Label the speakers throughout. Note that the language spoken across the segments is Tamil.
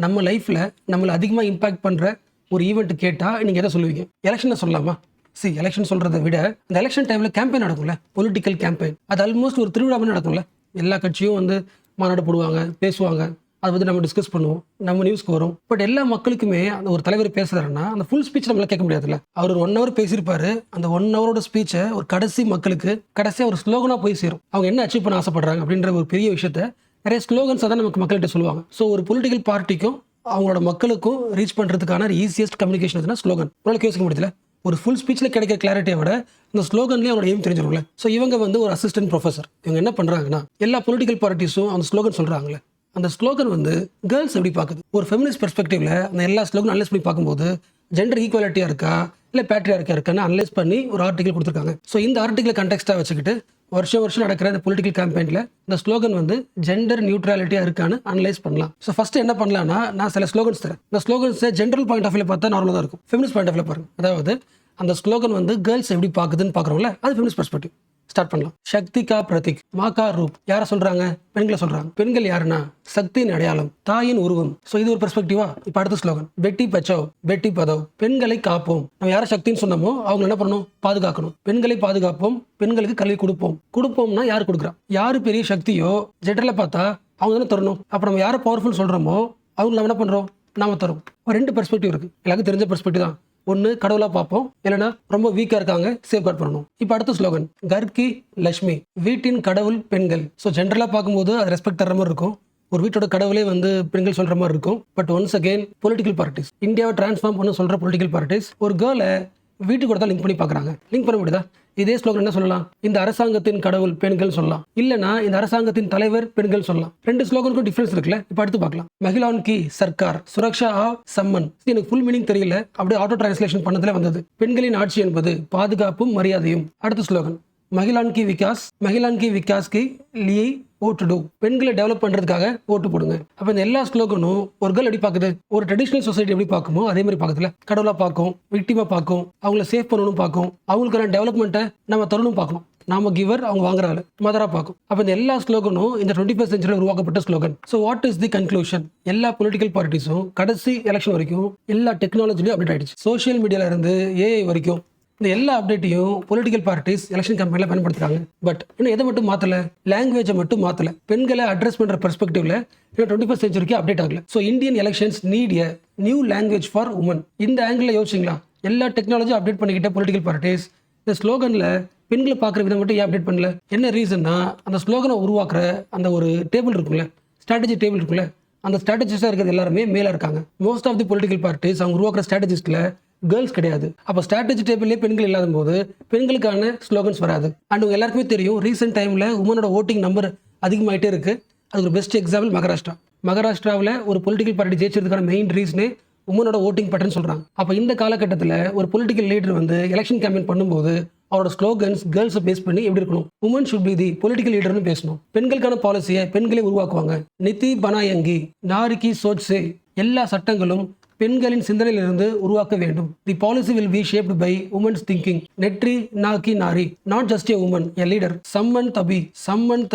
Speaker 1: நம்ம லைஃப்பில் நம்மளை அதிகமாக இம்பாக்ட் பண்ணுற ஒரு ஈவெண்ட் கேட்டால் நீங்கள் எதை சொல்லுவீங்க? எலெக்ஷனை சொல்லலாமா? எலெக்ஷன் சொல்கிறத விட அந்த எலெக்ஷன் டைமில் கேம்பெயின் நடக்கும்ல, பொலிட்டிக்கல் கேம்பெயின். அது ஆல்மோஸ்ட் ஒரு திருவிழா மாதிரி நடக்கும்ல. எல்லா கட்சியும் வந்து மாநாடு போடுவாங்க, பேசுவாங்க, அதை வந்து நம்ம டிஸ்கஸ் பண்ணுவோம், நம்ம நியூஸ்க்கு வரும். பட் எல்லா மக்களுக்குமே அந்த ஒரு தலைவர் பேசுகிறாருன்னா அந்த ஃபுல் ஸ்பீச் நம்மளால் கேட்க முடியாதுல்ல. அவர் ஒரு 1 hour பேசியிருப்பாரு. அந்த 1 hour ஸ்பீச்சை ஒரு கடைசி மக்களுக்கு கடைசியாக ஒரு ஸ்லோகனாக போய் சேரும். அவங்க என்ன அச்சீவ் பண்ண ஆசைப்படுறாங்க அப்படின்ற ஒரு பெரிய விஷயத்த நிறைய ஸ்லோகன்ஸை தான் நமக்கு மக்கள்கிட்ட சொல்லுவாங்க. ஸோ ஒரு பொலிட்டிக்கல் பார்ட்டிக்கும் அவங்களோட மக்களுக்கும் ரீச் பண்ணுறதுக்கான ஈஸியஸ்ட் கம்யூனிகேஷன் எதுனா ஸ்லோகன். உங்களுக்கு யோசிக்க முடியல, ஒரு ஃபுல் ஸ்பீச்சில் கிடைக்கிற கிளாரிட்டியை விட அந்த ஸ்லோகன்லேயே அவங்களோட எய்ம் தெரிஞ்சிருக்கும்ல. ஸோ இவங்க வந்து ஒரு அசிஸ்டன்ட் ப்ரொஃபஸர். இவங்க என்ன பண்ணுறாங்கன்னா, எல்லா பொலிட்டிக்கல் பார்ட்டிஸும் அந்த ஸ்லோகன் சொல்கிறாங்களே, அந்த ஸ்லோகன் வந்து கேர்ள்ஸ் எப்படி பார்க்குது, ஒரு ஃபெமினிஸ்ட் பெர்ஸ்பெக்டிவ்ல அந்த எல்லா ஸ்லோகன் அனலைஸ் பண்ணி பார்க்கும்போது ஜெண்டர் ஈக்குவாலிட்டியாக இருக்கா இல்லை பேட்ரியார்க்கியாக இருக்கான்னு அனலைஸ் பண்ணி ஒரு ஆர்டிகல் கொடுத்துருக்காங்க. ஸோ இந்த ஆர்டிகலை கண்டெக்ஸ்டாக வச்சுக்கிட்டு வருஷம் நடக்கிற இந்த பொலிட்டிக்கல் கேம்பெயினில் இந்த ஸ்லோகன் வந்து ஜெண்டர் நியூட்ரலிட்டியாக இருக்கான்னு அனலைஸ் பண்ணலாம். ஸோ ஃபஸ்ட்டு என்ன பண்ணலாம்னா, நான் சில ஸ்லோகன்ஸ் தரேன். இந்த ஸ்லோகன்ஸை ஜென்ரல் பாயிண்ட் ஆஃப் வியூ பார்த்தா நார்மலாக தான் இருக்கும். ஃபெமினிஸ்ட் பாயிண்ட் ஆஃப் வியூ பாருங்க. அதாவது அந்த ஸ்லோகன் வந்து கேர்ள்ஸ் எப்படி பார்க்குதுன்னு பார்க்குறோம்ல, அது ஃபெமினிஸ்ட் பெர்ஸ்பெக்டிவ். ஸ்டார்ட் பண்ணலாம். சக்தி கா பிரதீக், மா கா ரூப். யாரை சொல்றாங்க? பெண்களை சொல்றாங்க. பெண்கள் யாருன்னா சக்தியின் அடையாளம், தாயின் உருவம். ஸோ இது ஒரு பெர்ஸ்பெக்டிவா. இப்போ அடுத்த ஸ்லோகன், பெட்டி பச்சாவ் பெட்டி பதவ். பெண்களை காப்போம். நம்ம யாரை சக்தின்னு சொன்னோமோ அவங்க என்ன பண்ணணும்? பாதுகாக்கணும். பெண்களை பாதுகாப்போம், பெண்களுக்கு கல்வி கொடுப்போம்னா யார் கொடுக்குறா? யாரு பெரிய சக்தியோ ஜெண்டரில் பார்த்தா அவங்க தானே தரணும். அப்போ நம்ம யாரை பவர்ஃபுல் சொல்றோமோ அவங்க நம்ம என்ன பண்றோம்? நாம தரோம். 2 பெர்ஸ்பெக்டிவ் இருக்கு. எல்லாருக்கும் தெரிஞ்ச பெர்ஸ்பெக்டிவ் தான். ஒன்று கடவுளாக பார்ப்போம், இல்லைனா ரொம்ப வீக்காக இருக்காங்க, சேஃப்கார்ட் பண்ணணும். இப்போ அடுத்த ஸ்லோகன், கர்கி லட்சுமி, வீட்டின் கடவுள் பெண்கள். ஸோ ஜென்ரலாக பார்க்கும்போது அது ரெஸ்பெக்ட் தர மாதிரி இருக்கும். ஒரு வீட்டோட கடவுளே வந்து பெண்கள் சொல்கிற மாதிரி இருக்கும். But once again political parties, இந்தியாவை டிரான்ஸ்ஃபார்ம் பண்ண சொல்கிற பொலிட்டிக்கல் பார்ட்டிஸ் ஒரு கேர்ளை வீட்டுக்கு கூட தான் லிங்க் பண்ணி பார்க்குறாங்க. லிங்க் பண்ண முடியுதா? இதே ஸ்லோகன் என்ன சொல்லலாம்? இந்த அரசாங்கத்தின் கடவுள் பெண்கள் சொல்லலாம், இல்லைனா இந்த அரசாங்கத்தின் தலைவர் பெண்கள் சொல்லலாம். 2 ஸ்லோகனுக்கும் டிஃபரன்ஸ் இருக்குல்ல. இப்போ அடுத்து பார்க்கலாம். மகிழான் கி சர்க்கார், சுரக்ஷா ஆ சம்மன். எனக்கு ஃபுல் மீனிங் தெரியல, அப்படியே ஆட்டோ டிரான்ஸ்லேஷன் பண்ணதுல வந்தது. பெண்களின் ஆட்சி என்பது பாதுகாப்பும் மரியாதையும். அடுத்த ஸ்லோகன், மகிழான் கி விகாஸ் கி லியை ஓட்டு டூ. பெண்களை டெவலப் பண்றதுக்காக ஓட்டு போடுங்க. அப்ப இந்த எல்லா ஸ்லோகனும் ஒரு கேர்ள் எப்படி பார்க்குது? ஒரு ட்ரெடிஷனல் சொசைட்டி எப்படி பார்க்குமோ அதே மாதிரி பார்க்குதுல. கடவுளா பார்க்கும், விக்டிமா பார்க்கும், அவங்கள சேஃப் பண்ணணும் பார்க்கும், அவங்களுக்கான டெவலப்மெண்ட்டை நம்ம தரணும் பார்க்கணும். நாம கிவர், அவங்க வாங்குறாள், மதரா பார்க்கும். அப்ப இந்த எல்லா ஸ்லோகனும் இந்த 21st century உருவாக்கப்பட்ட slogan. So what is the conclusion? எல்லா பொலிட்டிக்கல் பார்ட்டிஸும் கடைசி எலெக்ஷன் வரைக்கும் எல்லா டெக்னாலஜிலையும் அப்டேட் ஆயிடுச்சு. சோஷியல் மீடியால இருந்து ஏஐ வரைக்கும் இந்த எல்லா அப்டேட்டையும் பொலிட்டிக்கல் பார்ட்டிஸ் எலெக்ஷன் கேம்பெயின்ல பயன்படுத்துறாங்க. பட் இன்னும் எதை மட்டும் மாத்தல? லாங்குவேஜை மட்டும் மாத்தல. பெண்களை அட்ரஸ் பண்ற பெர்ஸ்பெக்டிவ்ல 21st century அப்டேட் ஆகல. So Indian elections need a new language for woman. இந்த ஆங்கிள் யோசிச்சிங்களா? எல்லா டெக்னாலஜியும் அப்டேட் பண்ணிக்கிட்ட பொலிட்டிக்கல் பார்ட்டிஸ் இந்த ஸ்லோகன்ல பெண்களை பார்க்குற விதம் மட்டும் ஏன் அப்டேட் பண்ணல? என்ன ரீசன்னா, அந்த ஸ்லோகனை உருவாக்குற அந்த ஒரு டேபிள் இருக்குல்ல, ஸ்ட்ராட்டஜி டேபிள் இருக்குல்ல, அந்த ஸ்ட்ராட்டஜிஸ்டாக இருக்கிறது எல்லாருமே மேலே இருக்காங்க. Most of the political parties அவங்க உருவாக்குற ஸ்ட்ராட்டஜிஸ்ட்ல கேர்ள்ஸ் கிடையாது. அப்போ ஸ்ட்ராட்டஜி டேபிள்லேயே பெண்கள் இல்லாத போது பெண்களுக்கான ஸ்லோகன்ஸ் வராது. அண்ட் உங்க எல்லாருக்குமே தெரியும், ரீசெண்ட் டைமில் உமனோட ஓட்டிங் நம்பர் அதிகமாகிட்டே இருக்கு. அது ஒரு பெஸ்ட் எக்ஸாம்பிள் மகாராஷ்டிராவில் ஒரு பொலிட்டிக்கல் பார்ட்டி ஜெயிச்சதுக்கான மெயின் ரீசனே உமனோட ஓட்டிங் பேட்டர்ன் சொல்றாங்க. அப்போ இந்த காலகட்டத்தில் ஒரு பொலிட்டிக்கல் லீடர் வந்து எலெக்ஷன் கேம்பெயின் பண்ணும்போது அவரோட ஸ்லோகன்ஸ் கேர்ள்ஸை பேஸ் பண்ணி எப்படி இருக்கணும்? Women should be the political லீடர்னு பேசணும். பெண்களுக்கான பாலிசியை பெண்களே உருவாக்குவாங்க. நிதி பனாயங்கி நாரிகி சோச்ஸே, எல்லா சட்டங்களும் பெண்களின் சிந்தனையிலிருந்து உருவாக்க வேண்டும். The policy will be shaped by women's thinking. நெற்றி நாக்கி நாரி, not just a woman, a leader. சம்மன்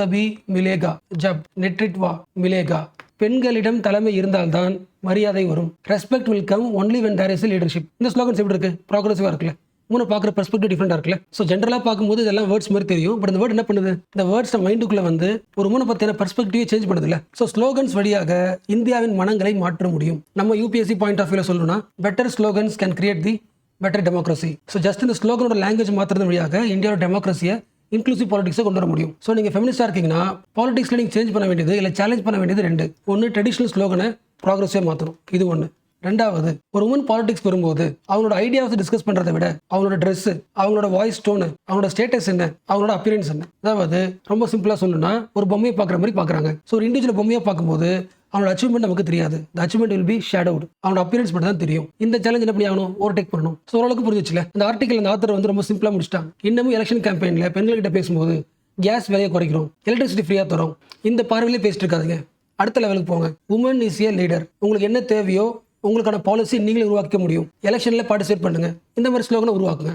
Speaker 1: தபி மிலேகா, ஜப் நெட்ரிட்வா மிலேகா. பெண்களிடம் தலைமை இருந்தால்தான் மரியாதை வரும். Respect will come only when there is a leadership. இந்த ஸ்லோகன்ஸ் எப்படி இருக்கு? ப்ராக்ரெசிவா இருக்குல்ல. மூணு பார்க்குற பெர்ஸ்பெக்டிவ் டிஃப்ரெண்டாக இருக்குல்ல. ஸோ ஜென்ரலாக பார்க்கும்போது இதெல்லாம் வேர்ட்ஸ் மாதிரி தெரியும். பட் இந்த வேர்ட் என்ன பண்ணுது? இந்த வேர்ட்ஸ் மைண்டுக்குள்ளே வந்து ஒரு மூணு பற்றின பெர்ஸ்பெக்டிவே சேஞ்ச் பண்ணுது இல்லை. ஸோ ஸ்லோகன்ஸ் வழியாக இந்தியாவின் மனங்களை மாற்ற முடியும். நம்ம யூபிஎஸ்சி பாயிண்ட் ஆஃப் வியூவில் சொல்லணும்னா, better slogans can create the better democracy. So just இந்த ஸ்லோகனோட லாங்குவேஜ் மாற்றுறது வழியாக இந்தியாவோட டெமோக்ரஸியை இன்க்ளூசிவ் பாலிடிக்ஸை கொண்டு வர முடியும். ஸோ நீங்கள் ஃபெமினிஸ்டாக இருக்கீங்கன்னா பாலிடிக்ஸில் நீங்கள் சேஞ்ச் பண்ண வேண்டியது இல்லை சேலஞ்ச் பண்ண வேண்டியது 2. ஒன்று, ட்ரெடிஷனல் ஸ்லோகனை ப்ராக்ரெசிவாக மாற்றணும். இது ஒன்று. 2வது, ஒரு உமன் பாலிடிக்ஸ் வரும்போது அவங்களோட ஐடியாவை டிஸ்கஸ் பண்றதை விட அவங்களோட ட்ரெஸ், அவங்களோட வாய்ஸ் டோனு, அவங்களோட ஸ்டேட்டஸ் என்ன, அவங்களோட அப்பியரன்ஸ் என்ன. அதாவது ரொம்ப சிம்பிளா சொல்லணும்னா, ஒரு பொம்மையை பார்க்குற மாதிரி பார்க்குறாங்க. ஸோ ஒரு இண்டிவிஜுவல் பொம்மையை பார்க்கும்போது அவனோட அச்சீவ்மெண்ட் நமக்கு தெரியாது. த அச்சீவ்மெண்ட் வில் பி ஷேடோட். அவனோட அப்பியரன்ஸ் மட்டும் தான் தெரியும். இந்த சேலஞ்ச் என்ன பண்ணி ஆகணும்? ஓவர்டேக் பண்ணணும். ஸோ ஓரளவுக்கு புரிஞ்சிச்சுல. இந்த ஆர்டிகல் அந்த ஆத்தர் வந்து ரொம்ப சிம்பிளா முடிச்சிட்டாங்க. இன்னமும் எலெக்ஷன் கேம்பெயின்ல பெண்கள்கிட்ட பேசும்போது கேஸ் விலையை குறைக்கிறோம், எலக்ட்ரிசிட்டி ஃப்ரீயா தரோம், இந்த பார்வையிலே பேசிட்டு இருக்காதுங்க. அடுத்த லெவலுக்கு போங்க. Woman is a leader. உங்களுக்கு என்ன தேவையோ உங்களுக்கான பாலிசி நீங்களே உருவாக்க முடியும். எலெக்ஷன்ல பார்ட்டிசிபேட் பண்ணுங்க. இந்த மாதிரி ஸ்லோகனை உருவாக்குங்க.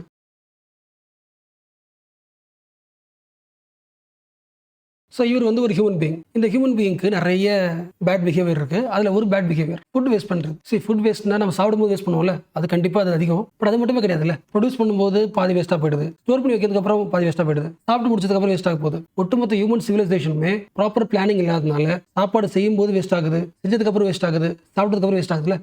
Speaker 1: ஸோ இவர் வந்து ஒரு ஹியூமன் பீயிங். இந்த ஹியூமன் பீயிங்க்கு நிறைய பேட் பிஹேவியர் இருக்கு. அதில் ஒரு பேட் பிஹேவியர் ஃபுட் வேஸ்ட் பண்ணுறது. சரி, ஃபுட் வேஸ்ட்னா நம்ம சாப்பிடும்போது வேஸ்ட் பண்ணுவோம்ல, அது கண்டிப்பாக அது அதிகம். பட் அது மட்டுமே கிடையாதுல்ல. ப்ரொடியூஸ் பண்ணும்போது பாதி வேஸ்ட்டாக போயிடுது, ஸ்டோர் பண்ணி வைக்கிறதுக்கு அப்புறம் பாதி வேஸ்ட்டாக போயிடுது, சாப்பிட்டு முடிச்சதுக்கு வேஸ்ட் ஆக போகுது. ஒட்டுமொத்த ஹியூமன் சிவிலைசேஷனுமே ப்ராப்பர் பிளானிங் இல்லாதனால சாப்பாடு செய்யும் போது வேஸ்ட் ஆகுது, செஞ்சதுக்கு அப்புறம் வேஸ்ட் ஆகுது, சாப்பிட்டதுக்கு அப்புறம் வேஸ்ட் ஆகுதுல்ல.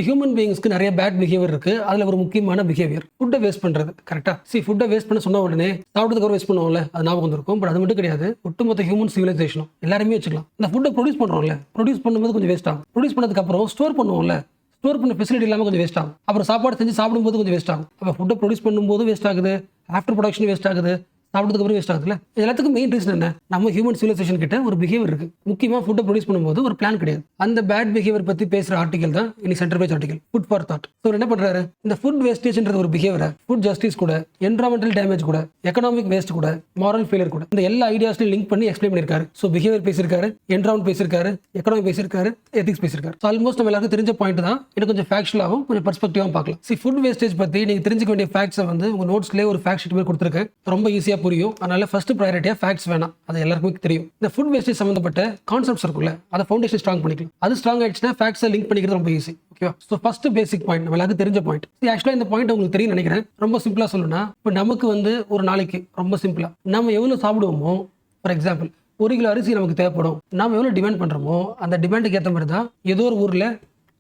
Speaker 1: ஹியூமன் பீயிங்ஸ்க்கு நிறைய பேட் பிஹேவியர் இருக்கு. அதுல ஒரு முக்கியமான பிஹேவியர் ஃபுட்டை வேஸ்ட் பண்றது. கரெக்டா? ஃபுட்டை வேஸ்ட் பண்ண சொன்ன உடனே சாப்பிட்டதுக்கு வேஸ்ட் பண்ணுவோம்ல, அது ஞாபகம் வந்திருக்கும். பட் அது மட்டும் கிடையாது, ஒட்டுமொத்த ஹியூமன் சிவிலைசேஷனும் எல்லாருமே வச்சுக்கலாம். இந்த ஃபுட்டை ப்ரொடியூஸ் பண்றோம்ல, ப்ரொடியூஸ் பண்ணும்போது கொஞ்சம் வேஸ்ட் ஆகும். ப்ரொடியூஸ் பண்ணதுக்கு அப்புறம் ஸ்டோர் பண்ணுவோம்ல, ஸ்டோர் பண்ண ஃபெசிலிட்டி இல்லாமல் கொஞ்சம் வேஸ்ட் ஆகும். அப்புறம் சாப்பாடு செஞ்சு சாப்பிடும்போது கொஞ்சம் வேஸ்ட் ஆகும். அப்போ ஃபுட்டை ப்ரொடியூஸ் பண்ணும்போது வேஸ்ட் ஆகுது, ஆஃப்டர் ப்ரொடக்ஷன் வேஸ்ட் ஆகுது, சாப்பிட்டதுக்கு அப்புறம் வேஸ்ட் ஆகுதுல்ல. எல்லாத்துக்கும் மெயின் ரீசன் என்ன? நம்ம ஹியூமன் சிவிலைசேஷன் கிட்ட ஒரு பிஹேவியர் இருக்கு. முக்கியமா ஃபுட்டை ப்ரொடியூஸ் பண்ணும்போது ஒரு பிளான் கிடையாது. அந்த பேட் பிஹேவியர் பத்தி பேசுற ஆர்டிகல் தான் இன்னைக்கு centre page article, food for thought. So என்ன பண்றாரு? இந்த ஃபுட் வேஸ்டேஜ்ன்றது ஒரு பிஹேவியரை ஃபுட் ஜஸ்டிஸ் கூட, என்விரான்மெண்டல் டேமேஜ் கூட, எக்கனாமிக் வேஸ்ட் கூட, மாரல் ஃபெயிலியர் கூட, இந்த எல்லா ஐடியாஸ்லையும் லிங்க் பண்ணி எக்ஸ்பிளைன் பண்ணிருக்காரு. ஸோ பிஹேவியர் பேசியிருக்காரு, என்விரான்மெண்ட் பேசியிருக்காரு, எக்கனாமிக் பேசியிருக்காரு, எத்திக்ஸ் பேசியிருக்காரு. ஸோ ஆல்மோஸ்ட் நம்ம எல்லாருக்கும் தெரிஞ்ச பாயிண்ட் தான். இது கொஞ்சம் ஃபேக்சுவலாகவும் கொஞ்சம் பர்ஸ்பெக்டிவாகவும் பார்க்கலாம். ஃபுட் வேஸ்டேஜ் பத்தி நீங்க தெரிஞ்சுக்க வேண்டிய ஃபேக்ட்ஸை வந்து உங்க நோட்ஸ்லேயே ஒரு ஃபேக்ட் ஷீட் மாதிரி கொடுத்துருக்கேன். ரொம்ப ஈஸியாக புரியும். அதனால ஃபர்ஸ்ட் ப்ரையாரிட்டியா ஃபேக்ட்ஸ் வேணாம், அது எல்லாருக்குமே தெரியும். இந்த ஃபுட் வேஸ்டேஜ் சம்பந்தப்பட்ட கான்செப்ட்ஸ் இருக்குல்ல, அதை ஃபவுண்டேஷன் ஸ்ட்ராங் பண்ணிக்கலாம். அது ஸ்ட்ராங் ஆயிடுச்சுன்னா ஃபேக்ட்ஸை லிங்க் பண்ணிக்கிறது ரொம்ப ஈஸி. ஓகேவா? ஸோ ஃபர்ஸ்ட் பேசிக் பாயிண்ட், நம்ம எல்லாருக்கும் தெரிஞ்ச பாயிண்ட். ஆக்சுவலாக இந்த பாயிண்ட் உங்களுக்கு தெரியும் நினைக்கிறேன். ரொம்ப சிம்பிளா சொல்லணும்னா, இப்போ நமக்கு வந்து ஒரு நாளைக்கு ரொம்ப சிம்பிளா நம்ம எவ்வளவு சாப்பிடுவோமோ, ஃபார் எக்ஸாம்பிள் 1 கிலோ அரிசி நமக்கு தேவைப்படும். நாம எவ்வளவு டிமாண்ட் பண்றோமோ அந்த டிமாண்டுக்கு ஏற்ற மாதிரி தான் ஏதோ ஒரு ஊர்ல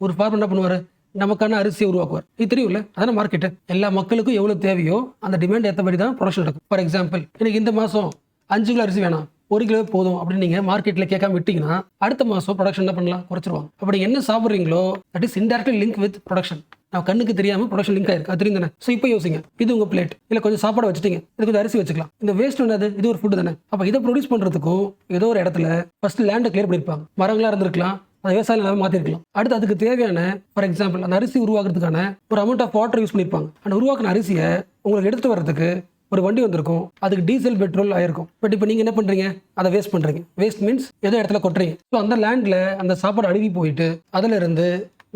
Speaker 1: ஒரு ஃபார்மர் என்ன பண்ணுவாரு, நமக்கான அரிசியை உருவாக்குவார். இது தெரியும்ல, அதான மார்க்கெட். எல்லா மக்களுக்கும் எவ்வளவு தேவையோ அந்த டிமாண்ட் ஏற்ற மாதிரி தான் ப்ரொடக்ஷன் நடக்கும். ஃபார் எக்ஸாம்பிள், எனக்கு இந்த மாசம் 5 கிலோ அரிசி வேணாம், 1 கிலோ போதும் அப்படின்னு நீங்க மார்க்கெட்ல கேட்காம விட்டீங்கன்னா அடுத்த மாசம் ப்ரொடக்ஷன் என்ன பண்ணலாம், குறைச்சிருவாங்க. அப்படி என்ன சாப்பிட்றீங்களோ that is indirectly link with production. நம்ம கண்ணுக்கு தெரியாம ப்ரொடக்ஷன் லிங்க் ஆயிருக்கு, அது தெரியும் தானே. ஸோ இப்போ யோசிங்க, இது உங்க பிளேட், இல்ல கொஞ்சம் சாப்பாடு வச்சுட்டீங்க, இது கொஞ்சம் அரிசி வச்சுக்கலாம். இந்த வேஸ்ட் என்னது? இது ஒரு ஃபுட் தானே. அப்ப இதை ப்ரொடியூஸ் பண்றதுக்கும் ஏதோ ஒரு இடத்துல ஃபர்ஸ்ட் லேண்டை கிளியர் பண்ணிருப்பாங்க, மரங்களா இருந்திருக்கலாம், அந்த விவசாயம் எல்லாமே மாத்திருக்கலாம். அடுத்து அதுக்கு தேவையான ஃபார் எக்ஸாம்பிள் அந்த அரிசி உருவாக்குறதுக்கான ஒரு அமௌண்ட் ஆஃப் வாட்டர் யூஸ் பண்ணிருப்பாங்க. அந்த உருவாக்கின அரிசியை உங்களுக்கு எடுத்துட்டு வர்றதுக்கு ஒரு வண்டி வந்திருக்கும், அதுக்கு டீசல் பெட்ரோல் ஆயிருக்கும். பட் இப்போ நீங்க என்ன பண்றீங்க, அதை வேஸ்ட் பண்றீங்க. வேஸ்ட் மீன்ஸ் ஏதோ இடத்துல கொட்டுறீங்க. ஸோ அந்த லேண்ட்ல அந்த சாப்பாடு அழுகி போயிட்டு அதுல இருந்து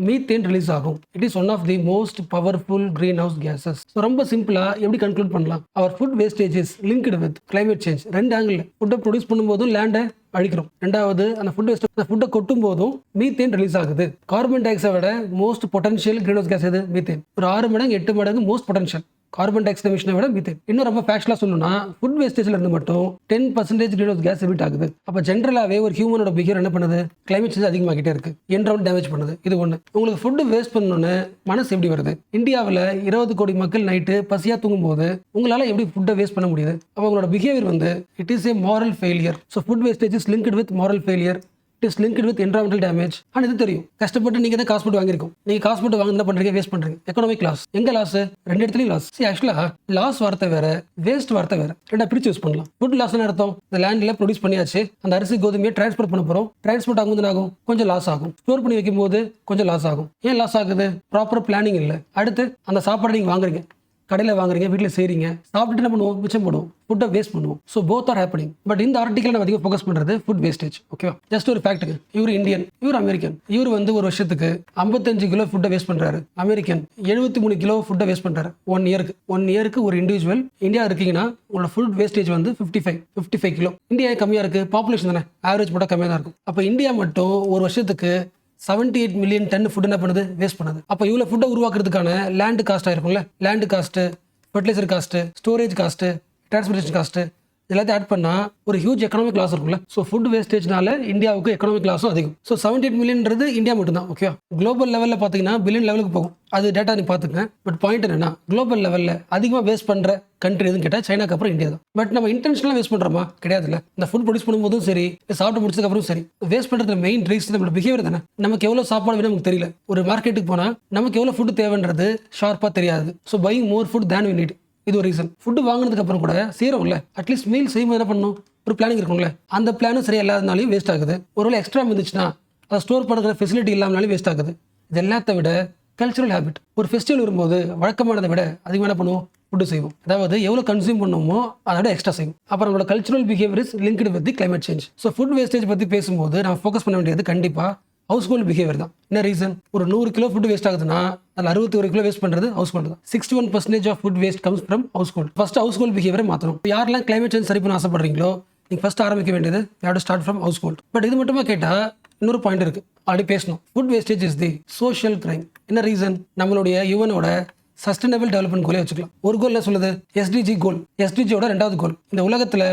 Speaker 1: மீத்தேன் ரிலீஸ் ஆகும். It is one of the most powerful greenhouse gases. So ரொம்ப சிம்பிளா எப்படி கன்க்ளூட் பண்ணலாம், our food wastage is linked with climate change. ரெண்டு ஆங்கிள், ஃபுட்டை ப்ரொடியூஸ் பண்ணும்போதும் லேண்டை அழிக்கிறோம், ரெண்டாவது அந்த ஃபுட் வேஸ்ட் அந்த ஃபுட்டை கொட்டும் போதும் மீத்தேன் ரிலீஸ் ஆகுது. கார்பன் டை ஆக்சைடை most potential greenhouse gas எது? மீத்தேன். ஒரு 6 மடங்கு 8 மடங்கு most potential carbon dioxide எமிஷனை விட மீத்தேன். இன்னும் ரொம்ப ஃபேக்சுவலா சொல்லணும்னா ஃபுட் வேஸ்டேஜ்ல இருந்து மட்டும் 10% கிரீன் ஹவுஸ் கேஸ் எமிட் ஆகுது. அப்ப ஜென்ரலாவே ஒரு ஹியூமனோட பிஹேவியர் என்ன பண்ணுது, கிளைமேட் சேஞ்ச் அதிகமாகிட்டே இருக்கு, என்விரான்மெண்ட் டேமேஜ் பண்ணுது. இது ஒண்ணு. உங்களுக்கு ஃபுட் வேஸ்ட் பண்ணணும்னு மனசு எப்படி வருது? இந்தியாவில் 20 கோடி மக்கள் நைட்டு பசியா தூங்கும் போது உங்களால எப்படி ஃபுட்டை வேஸ்ட் பண்ண முடியுது? அப்ப உங்களோட பிஹேவியர் வந்து it is a moral failure. So food wastage is linked with moral failure, it is linked with environmental damage. ஆனால் இது தெரியும், கஷ்டப்பட்டு நீங்க தான் காசு போட்டு வாங்கிருக்கோம், நீங்க காசு போட்டு வாங்க என்ன பண்றீங்க, வேஸ்ட் பண்றீங்க. Economic loss. எங்க லாஸ்? ரெண்டு இடத்துலயும் லாஸ். ஆக்சுவலா லாஸ் வார்த்தை வேற, வேஸ்ட் வார்த்தை வேற, ரெண்டா பிரிச்சு யூஸ் பண்ணலாம். ஃபுட் லாஸ் அர்த்தம், இந்த லேண்ட்ல ப்ரொடியூஸ் பண்ணியாச்சு, அந்த அரிசி கோதுமையை டிரான்ஸ்போர்ட் பண்ண போறோம், டிரான்ஸ்போர்ட் ஆகும்போது ஆகும் கொஞ்சம் லாஸ் ஆகும், ஸ்டோர் பண்ணி வைக்கும் போது கொஞ்சம் லாஸ் ஆகும். ஏன் லாஸ் ஆகுது? ப்ராப்பர் பிளானிங் இல்லை. அடுத்து அந்த சாப்பாடு நீங்க வாங்குறீங்க, கடையில் வாங்குறீங்க, வீட்டில் செய்றீங்க, சாப்பிட்டு என்ன பண்ணுவோம், மிச்சம் போடுவோம், ஃபுட்டை வேஸ்ட் பண்ணுவோம். So both are happening. But இந்த ஆர்டிகல் நம்ம அதிகம் ஃபோக்கஸ் பண்ணுறது ஃபுட் வேஸ்டேஜ். ஓகேவா? ஜஸ்ட் ஒரு ஃபேக்ட்டுக்கு, இவர் இந்தியன், இவர் அமெரிக்கன். இவர் வந்து ஒரு வருஷத்துக்கு 55 கிலோ ஃபுட்டை வேஸ்ட் பண்றாரு. அமெரிக்கன் 73 கிலோ ஃபுட்டை வேஸ்ட் பண்றாரு 1 இயருக்கு. ஒரு இண்டிவிஜுவல் இந்தியா இருக்கீங்கன்னா உங்களோட ஃபுட் வேஸ்டேஜ் வந்து 55 கிலோ. இந்தியா கம்மியா இருக்கு, பாப்புலேஷன் தானே, ஆவரேஜ் போட்டால் கம்மியாக தான் இருக்கும். அப்போ இந்தியா மட்டும் ஒரு வருஷத்துக்கு 78 மில்லியன் டன் ஃபுட் என்ன பண்ணுது, வேஸ்ட் பண்ணுது. அப்போ இவ்வளோ ஃபுட்டை உருவாக்குறதுக்கான லேண்ட் காஸ்ட் ஆயிருக்கும்ல, land cost, fertiliser cost, storage cost, transportation cost, எல்லாத்தையும் ஆட் பண்ணா ஒரு ஹியூஜ் எக்கனாமிக் லாஸ் இருக்கும்ல. ஸோ ஃபுட் வேஸ்டேஜ்னால இந்தியாவுக்கு எக்கனாமிக் லாஸும் அதிகம். ஸோ 78 மில்லியன்றது இந்தியா மட்டும் தான். ஓகே, குளோபல் லெவலில் பார்த்தீங்கன்னா பில்லியன் லெவலுக்கு போகும், அது டேட்டா நீ பார்த்துங்க. பட் பாயிண்ட் என்னன்னா, குளோபல் லெவலில் அதிகமாக வேஸ்ட் பண்ணுற கண்ட்ரி எதுன்னு கேட்டால் சைனாக்கு அப்புறம் இந்தியா தான். பட் நம்ம இன்டென்ஷனலாக வேஸ்ட் பண்ணுறோமா? கிடையாதுல்ல. இந்த ஃபுட் ப்ரொடியூஸ் பண்ணும்போதும் சரி, சாப்பிட்டு முடிச்சதுக்கு அப்புறம் சரி, வேஸ்ட் பண்ணுறது மெயின் ரீசன் நம்மளோட பிஹேவியர் தானே. நமக்கு எவ்வளோ சாப்பாடு வேணும் நமக்கு தெரியல. ஒரு மார்க்கெட்டுக்கு போனால் நமக்கு எவ்வளோ ஃபுட் தேவைன்றது ஷார்ப்பாக தெரியாது. So buying more food than we need, இது ஒரு ரீசன். ஃபுட் வாங்கினதுக்கு அப்புறம் கூட செய்யறோம்ல, அட்லீஸ்ட் மீல் செய்யும்போது என்ன பண்ணணும், ஒரு பிளானிங் இருக்கும்ல. அந்த பிளானும் சரியா இல்லாதனாலையும் வேஸ்ட் ஆகுது. ஒருவேளை எக்ஸ்ட்ரா இருந்துச்சுன்னா அதை ஸ்டோர் பண்ணுற ஃபெசிலிட்டி இல்லாமனாலும் வேஸ்ட் ஆகுது. இது எல்லாத்த விட கல்ச்சுரல் ஹேபிட். ஒரு ஃபெஸ்டிவல் வரும்போது வழக்கமானதை விட அதிகமாக என்ன பண்ணுவோம், ஃபுட்டு செய்வோம். அதாவது எவ்வளோ கன்சியூம் பண்ணுமோ அதோட எக்ஸ்ட்ரா செய்வோம். அப்புறம் நம்மளோட cultural behaviour is linked with the climate change. So food wastage பற்றி பேசும்போது நம்ம ஃபோக்கஸ் பண்ண வேண்டியது கண்டிப்பாக ஹவுஸ் ஹோல்டு பிஹேவியர் தான். என்ன ரீசன்? ஒரு 100 கிலோ ஃபுட் வேஸ்ட் ஆகுதுன்னா அதில் 61 கிலோ வேஸ்ட் பண்ணுறது ஹவுஸ் ஹோல்டு தான். 61% of food waste comes from household. First household பிஹேவியரை மாற்றணும். யாரெல்லாம் கிளைமேட் சேஞ்ச் சரி பண்ண ஆசைப்படுறீங்களோ நீங்கள் ஃபர்ஸ்ட் ஆரம்பிக்க வேண்டியது start from house hold. But இது மட்டுமா கேட்டால் இன்னொரு பாயிண்ட் இருக்குது, ஆல்ரெடி பேசணும். Food wastage is the social crime. என்ன ரீசன்? நம்மளுடைய யுவனோட சஸ்டைனபிள் டெவலப்மெண்ட் கோலே வச்சுக்கலாம். ஒரு கோல் என்ன சொல்லுது? எஸ்டிஜி கோல். எஸ்டிஜியோட 2வது கோல் இந்த உலகத்தில்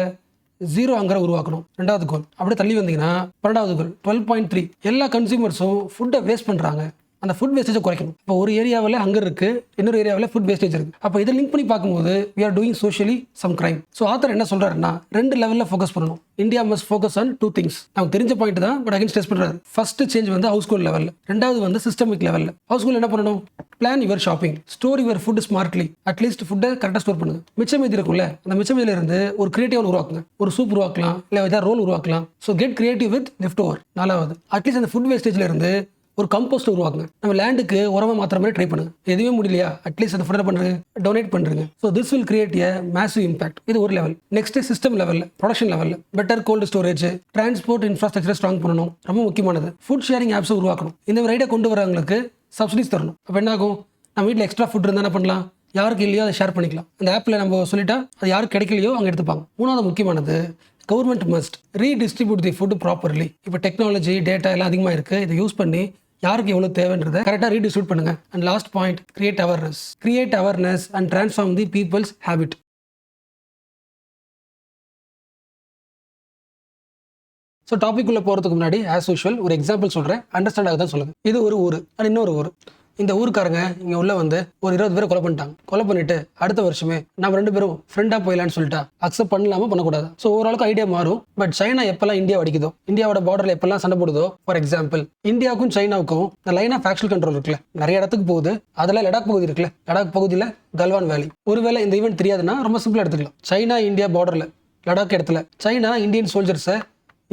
Speaker 1: 0 அங்கரை உருவாக்கணும். 2வது கோல். அப்படியே தள்ளி வந்தீங்கன்னா 12வது கோல் 12.3. எல்லா கன்சியூமர்ஸும் ஃபுட்டை வேஸ்ட் பண்ணுறாங்க. அந்த ஃபுட் வேஸ்டேஜை குறைக்கணும். இப்போ ஒரு ஏரியாவில் ஹங்கர் இருக்கு, இன்னொரு ஏரியாவில் ஃபுட் வேஸ்டேஜ் இருக்கு. அப்போ இதை லிங்க் பண்ணி பார்க்கும்போது we are doing socially some crime. So author என்ன சொல்றாருன்னா 2 லெவலில் ஃபோக்கஸ் பண்ணணும். India must focus on 2 things. நமக்கு தெரிஞ்ச பாயிண்ட் தான், பட் அகைன் ஸ்ட்ரெஸ் பண்ணுறாரு. ஃபர்ஸ்ட் சேஞ்ச் வந்து ஹவுஸ் ஹோல்ட் லெவலில், 2வது வந்து சிஸ்டமிக் லெவலில். ஹவுஸ் ஹோல்ட் என்ன பண்ணணும்? Plan your shopping, store your food smartly. At least ஃபுட்டை கரெக்டாக ஸ்டோர் பண்ணுங்க. மிச்சம் மீதி இருக்கும்ல, அந்த மிச்சம் மீதியில இருந்து ஒரு கிரியேட்டிவ் உருவாக்குங்க. ஒரு சூப் உருவாக்கலாம், இல்லை ஏதாவது ரோல் உருவாக்கலாம். So get creative with left over. 4வது, அட்லீஸ்ட் அந்த ஃபுட் வேஸ்டேஜ்ல இருந்து ஒரு கம்போஸ்ட் உருவாக்குங்க. நம்ம லேண்டுக்கு உரமா மாத்திர மாதிரி ட்ரை பண்ணுங்க. எதுவுமே முடியலையா, அட்லீஸ்ட் அந்த ஃபுட்டை பண்ணுங்க, டொனேட் பண்ணுங்க. So this will create a massive impact. இது ஒரு லெவல். நெக்ஸ்ட் சிஸ்டம் லெவலில், ப்ரொடக்ஷன் லெவலில் better gold storage, transport infrastructure strong பண்ணணும். ரொம்ப முக்கியமானது ஃபுட் ஷேரிங் ஆப்ஸ் உருவாக்கணும். இந்த ஒரு ஐடியா கொண்டு வரவங்களுக்கு சப்சிடிஸ் தரணும். அப்போ என்ன ஆகும்? நம்ம வீட்டில் எக்ஸ்ட்ரா ஃபுட் இருந்தால் என்ன பண்ணலாம்? யாருக்கு இல்லையோ அதை ஷேர் பண்ணிக்கலாம். அந்த ஆப்பில் நம்ம சொல்லிட்டா அது யாருக்கு கிடைக்கலையோ அவங்க எடுத்துப்பாங்க. 3வது முக்கியமானது, கவர்மெண்ட் மஸ்ட் ரீடிஸ்ட்ரிபியூட் தி ஃபுட் ப்ராப்பர்லி. இப்போ டெக்னாலஜி டேட்டா எல்லாம் அதிகமாக இருக்குது. இதை யூஸ் பண்ணி யாருக்கு எவ்வளோ தேவைன்றதை கரெக்டாக ரீடிஸ்ட்ரிபியூட் பண்ணுங்க. And last point, create awareness and transform the people's habit. So topic உள்ள போகிறதுக்கு முன்னாடி ஆஸ் யூஷுவல் ஒரு எக்ஸாம்பிள் சொல்கிறேன், அண்டர்ஸ்டாண்ட் ஆகுதான் சொல்லுங்க. இது ஒரு ஊர், அது இன்னொரு ஊர். இந்த ஊருக்காரங்க இங்கே உள்ள வந்து ஒரு 20 பேரை கொலை பண்ணிட்டாங்க. கொலை பண்ணிட்டு அடுத்த வருஷமே நம்ம 2 பேரும் ஃப்ரெண்டாக போயிடலான்னு சொல்லிட்டா அக்செப்ட் பண்ணலாமா பண்ணக்கூடாது. ஸோ ஓரளவுக்கு ஐடியா மாறும். பட் சைனா எப்பெல்லாம் இந்தியா அடிக்குதோ, இந்தியாவோட பார்டரில் எப்பெல்லாம் சண்டை போடுதோ, ஃபார் எக்ஸாம்பிள் இந்தியாவுக்கும் சைனாவுக்கும் இந்த லைன் ஆஃப் ஆக்சுவல் கண்ட்ரோல் இருக்குல்ல, நிறைய இடத்துக்கு போகுது. அதில் லடாக் பகுதி இருக்குல்ல, லடாக் பகுதியில் கல்வான் வேலி. ஒருவேளை இந்த ஈவெண்ட் தெரியாதுன்னா ரொம்ப சிம்பிளாக எடுத்துக்கலாம். சைனா இந்தியா பார்டரில் லடாக் இடத்துல சைனா இந்தியன் சோல்ஜர்ஸை